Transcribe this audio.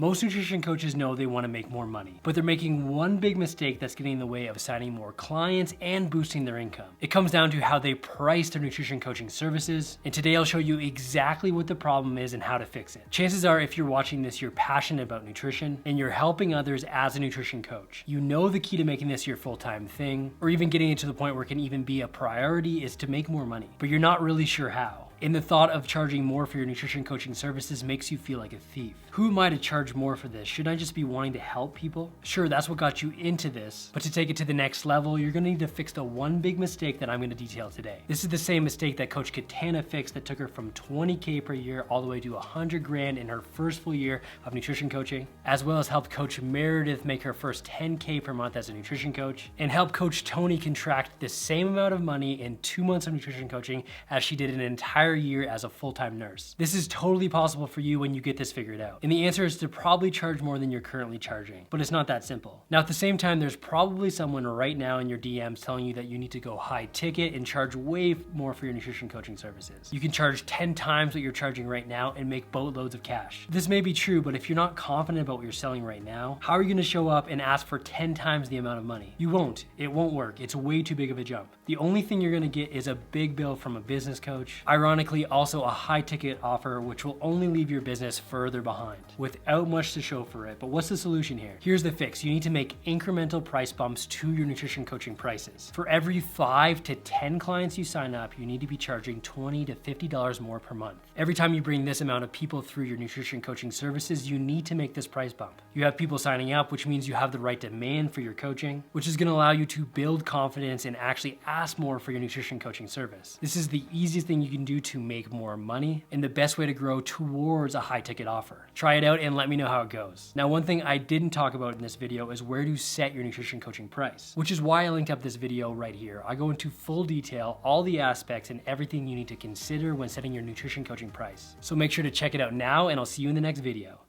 Most nutrition coaches know they want to make more money, but they're making one big mistake that's getting in the way of signing more clients and boosting their income. It comes down to how they price their nutrition coaching services, and today I'll show you exactly what the problem is and how to fix it. Chances are if you're watching this, you're passionate about nutrition and you're helping others as a nutrition coach. You know the key to making this your full-time thing, or even getting it to the point where it can even be a priority is to make more money, but you're not really sure how. And the thought of charging more for your nutrition coaching services makes you feel like a thief. Who am I to charge more for this? Shouldn't I just be wanting to help people? Sure, that's what got you into this, but to take it to the next level, you're gonna need to fix the one big mistake that I'm gonna detail today. This is the same mistake that Coach Katana fixed that took her from 20K per year all the way to 100 grand in her first full year of nutrition coaching, as well as helped Coach Meredith make her first 10K per month as a nutrition coach, and help Coach Tony contract the same amount of money in 2 months of nutrition coaching as she did an entire year as a full-time nurse. This is totally possible for you when you get this figured out. And the answer is to probably charge more than you're currently charging, but it's not that simple. Now, at the same time, there's probably someone right now in your DMs telling you that you need to go high ticket and charge way more for your nutrition coaching services. You can charge 10 times what you're charging right now and make boatloads of cash. This may be true, but if you're not confident about what you're selling right now, how are you gonna show up and ask for 10 times the amount of money? You won't. It won't work. It's way too big of a jump. The only thing you're gonna get is a big bill from a business coach. Ironically, also a high ticket offer, which will only leave your business further behind without much to show for it. But what's the solution here? Here's the fix. You need to make incremental price bumps to your nutrition coaching prices. For every 5 to 10 clients you sign up, you need to be charging $20 to $50 more per month. Every time you bring this amount of people through your nutrition coaching services, you need to make this price bump. You have people signing up, which means you have the right demand for your coaching, which is gonna allow you to build confidence and actually ask more for your nutrition coaching service. This is the easiest thing you can do to make more money and the best way to grow towards a high ticket offer. Try it out and let me know how it goes. Now, one thing I didn't talk about in this video is where to set your nutrition coaching price, which is why I linked up this video right here. I go into full detail, all the aspects and everything you need to consider when setting your nutrition coaching price. So make sure to check it out now, and I'll see you in the next video.